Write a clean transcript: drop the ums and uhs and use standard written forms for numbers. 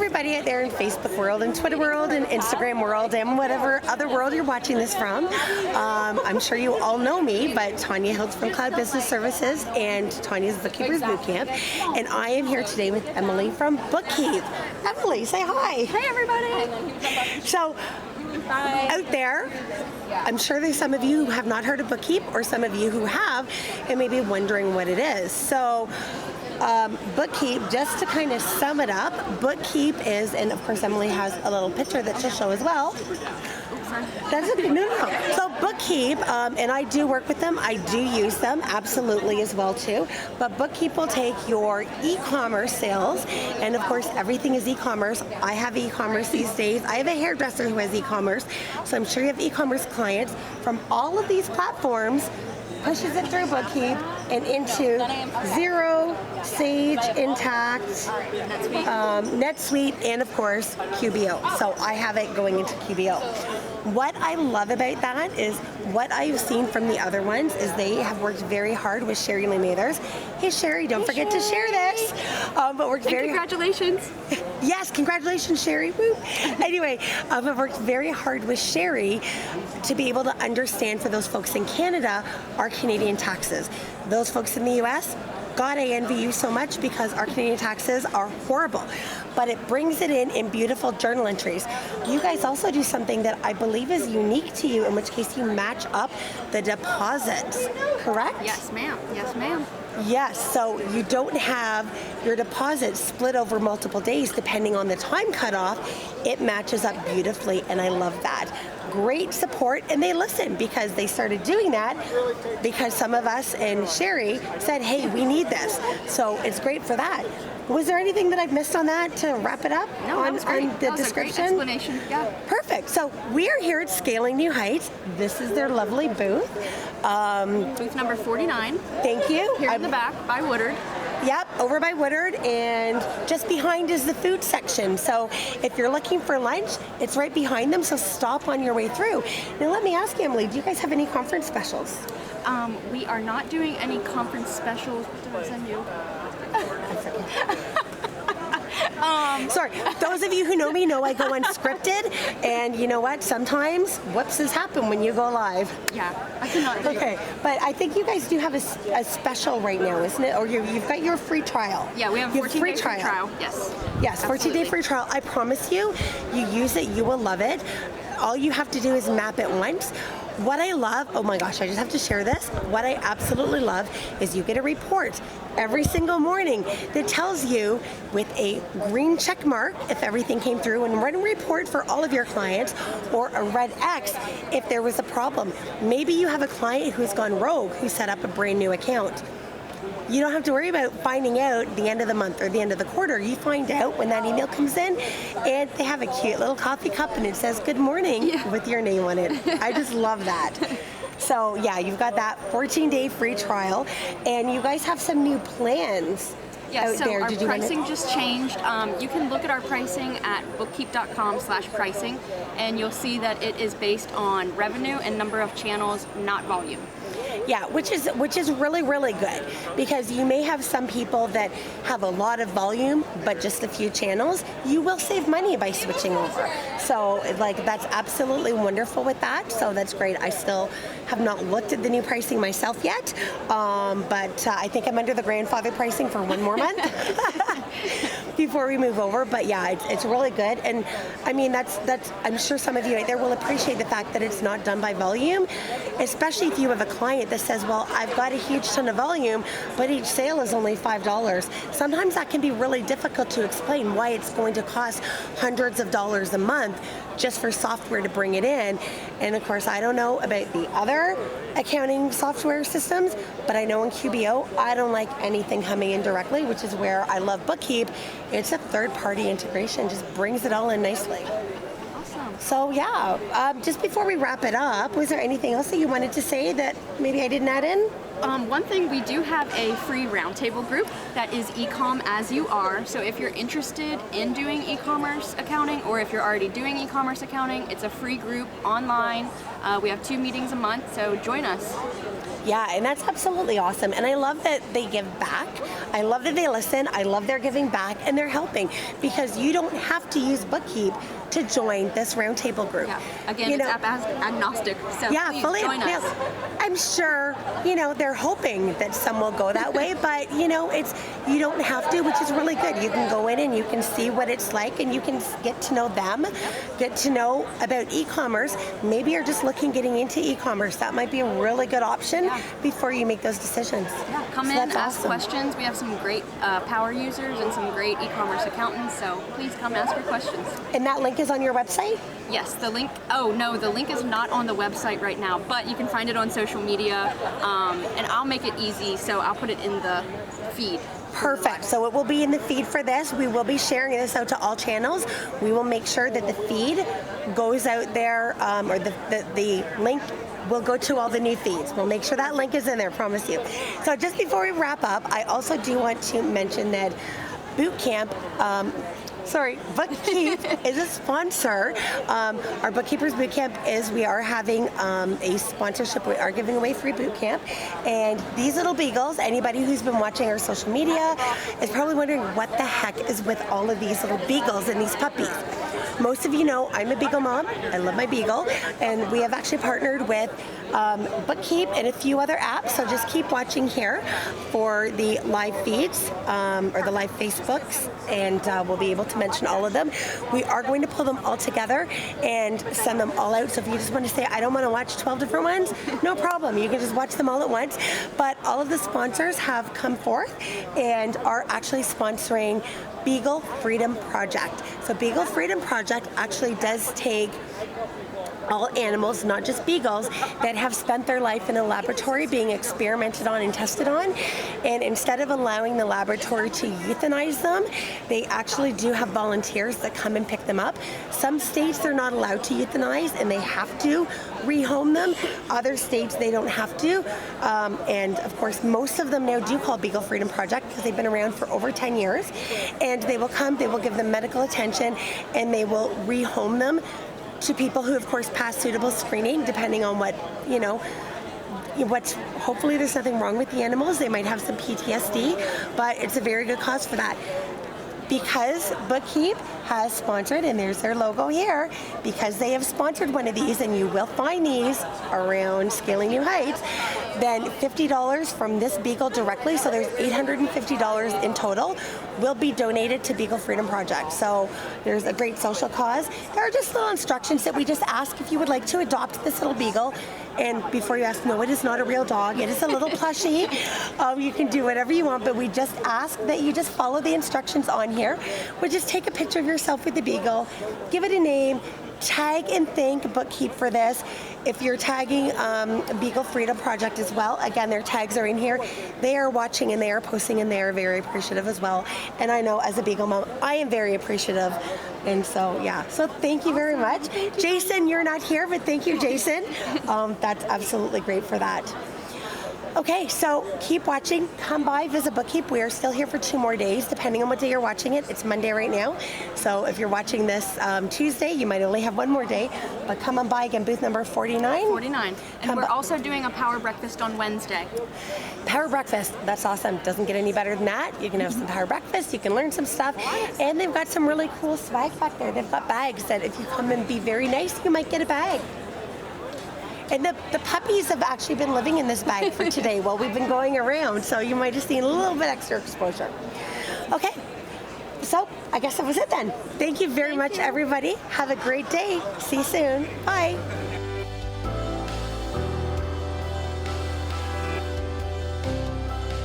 everybody out there in Facebook world and Twitter world and Instagram world and whatever other world you're watching this from. I'm sure you all know me, but Tanya Hiltz from Cloud Business Services and Tanya's Bookkeepers Bootcamp. And I am here today with Emily from Bookkeep. Emily, say hi. Hey everybody. So, out there, I'm sure there's some of you who have not heard of Bookkeep or some of you who have and may be wondering what it is. So, Bookkeep, just to kind of sum it up, Bookkeep is, and of course Emily has a little picture that she'll show as well. That's okay. No. So Bookkeep, and I do work with them. I do use them absolutely as well too. But Bookkeep will take your e-commerce sales, and of course everything is e-commerce. I have e-commerce these days. I have a hairdresser who has e-commerce, so I'm sure you have e-commerce clients from all of these platforms. Pushes it through Bookkeep and into Xero, Sage, Intact, NetSuite, and of course QBO. So I have it going into QBO. What I love about that is what I've seen from the other ones is they have worked very hard with Sherry Lee Mathers. Hey Sherry, don't forget to share this. But worked and very congratulations. Yes, congratulations, Sherry. Woo. Anyway, I've worked very hard with Sherry to be able to understand for those folks in Canada our Canadian taxes. Those folks in the US, God, I envy you so much because our Canadian taxes are horrible. But it brings it in beautiful journal entries. You guys also do something that I believe is unique to you, in which case you match up the deposits, correct? Yes, ma'am. Yes, ma'am. Yes, so you don't have your deposits split over multiple days depending on the time cutoff. It matches up beautifully, and I love that. Great support, and they listen because they started doing that because some of us and Sherry said, hey, we need this. So it's great for that. Was there anything that I've missed on that to wrap it up? No, that was great. On the that was description? A great explanation. Yeah. Perfect. So we are here at Scaling New Heights. This is their lovely booth. Booth number 49. Thank you. Here in the back by Woodard. Yep, over by Woodard, and just behind is the food section. So if you're looking for lunch, it's right behind them, so stop on your way through. Now let me ask you, Emily, do you guys have any conference specials? We are not doing any conference specials. What did I send you? Sorry, those of you who know me know I go unscripted, and you know what? Sometimes whoopses happen when you go live. Yeah, I cannot do Okay, but I think you guys do have a special right now, isn't it? Or you've got your free trial. Yeah, we have a 14-day free trial. Yes. Yes, 14-day free trial. I promise you, you use it, you will love it. All you have to do is map it once. What I love, oh my gosh, I just have to share this. What I absolutely love is you get a report every single morning that tells you with a green check mark if everything came through, and run a report for all of your clients, or a red X if there was a problem. Maybe you have a client who's gone rogue, who set up a brand new account. You don't have to worry about finding out the end of the month or the end of the quarter. You find out when that email comes in, and they have a cute little coffee cup and it says good morning with your name on it. I just love that. So yeah, you've got that 14-day free trial, and you guys have some new plans. Yes, so our pricing just changed. You can look at our pricing at bookkeep.com/pricing, and you'll see that it is based on revenue and number of channels, not volume. Yeah, which is really, really good, because you may have some people that have a lot of volume but just a few channels. You will save money by switching over. So like that's absolutely wonderful with that. So that's great. I still have not looked at the new pricing myself yet, but I think I'm under the grandfather pricing for one more month before we move over. But yeah, it's really good, and I mean that's I'm sure some of you out there will appreciate the fact that it's not done by volume, especially if you have a client that says, well, I've got a huge ton of volume, but each sale is only $5. Sometimes that can be really difficult to explain why it's going to cost hundreds of dollars a month just for software to bring it in. And of course, I don't know about the other accounting software systems, but I know in QBO, I don't like anything coming in directly, which is where I love Bookkeep. It's a third-party integration, just brings it all in nicely. So yeah, just before we wrap it up, was there anything else that you wanted to say that maybe I didn't add in? One thing, we do have a free roundtable group that is Ecom As You Are. So if you're interested in doing e-commerce accounting, or if you're already doing e-commerce accounting, it's a free group online. We have 2 meetings a month, so join us. Yeah, and that's absolutely awesome. And I love that they give back. I love that they listen. I love they're giving back and they're helping, because you don't have to use Bookkeep to join this roundtable group. Yeah. Again, it's app agnostic, so please fully. join us. I'm sure, they're hoping that some will go that way, but you don't have to, which is really good. You can go in and you can see what it's like, and you can get to know them, get to know about e-commerce. Maybe you're just getting into e-commerce. That might be a really good option before you make those decisions. Yeah, come in, ask questions. We have some great power users and some great e-commerce accountants, so please come ask your questions. And that link is on your website? Yes, the link, the link is not on the website right now, but you can find it on social media, and I'll make it easy, so I'll put it in the feed. Perfect. So it will be in the feed for this. We will be sharing this out to all channels. We will make sure that the feed goes out there, or the link will go to all the new feeds. We'll make sure that link is in there, promise you. So just before we wrap up, I also do want to mention that Bookkeep is a sponsor. Our Bookkeepers Bootcamp we are having a sponsorship. We are giving away free boot camp. And these little beagles, anybody who's been watching our social media is probably wondering what the heck is with all of these little beagles and these puppies. Most of you know I'm a Beagle mom. I love my Beagle. And we have actually partnered with Bookkeep and a few other apps. So just keep watching here for the live feeds or the live Facebooks, and we'll be able to mention all of them. We are going to pull them all together and send them all out. So if you just want to say, I don't want to watch 12 different ones, no problem. You can just watch them all at once. But all of the sponsors have come forth and are actually sponsoring Beagle Freedom Project. So Beagle Freedom Project actually does take all animals, not just beagles, that have spent their life in a laboratory being experimented on and tested on. And instead of allowing the laboratory to euthanize them, they actually do have volunteers that come and pick them up. Some states they're not allowed to euthanize and they have to rehome them. Other states they don't have to. And of course, most of them now do call Beagle Freedom Project because they've been around for over 10 years. And they will come, they will give them medical attention, and they will rehome them to people who, of course, pass suitable screening, depending on hopefully there's nothing wrong with the animals. They might have some PTSD, but it's a very good cause for that. Because Bookkeep has sponsored, and there's their logo here, because they have sponsored one of these, and you will find these around Scaling New Heights, then $50 from this Beagle directly, so there's $850 in total, will be donated to Beagle Freedom Project. So there's a great social cause. There are just little instructions that we just ask if you would like to adopt this little Beagle. And before you ask, no, it is not a real dog. It is a little plushie. You can do whatever you want, but we just ask that you just follow the instructions on here. Which is take a picture of yourself with the Beagle, give it a name, tag and thank Bookkeep for this. If you're tagging Beagle Freedom Project as well, again, their tags are in here. They are watching and they are posting and they are very appreciative as well. And I know as a Beagle mom, I am very appreciative. And so, so thank you very much. Jason, you're not here, but thank you, Jason. That's absolutely great for that. Okay, so keep watching. Come by, visit Bookkeep. We are still here for 2 more days, depending on what day you're watching it. It's Monday right now. So if you're watching this Tuesday, you might only have 1 more day. But come on by again, booth number 49. 49. And we're also doing a power breakfast on Wednesday. Power breakfast, that's awesome. Doesn't get any better than that. You can have some power breakfast, you can learn some stuff. And they've got some really cool swag back there. They've got bags that if you come and be very nice, you might get a bag. And the puppies have actually been living in this bag for today while we've been going around, so you might have seen a little bit extra exposure. Okay, so I guess that was it then. Thank you very much, everybody. Have a great day. See you soon. Bye.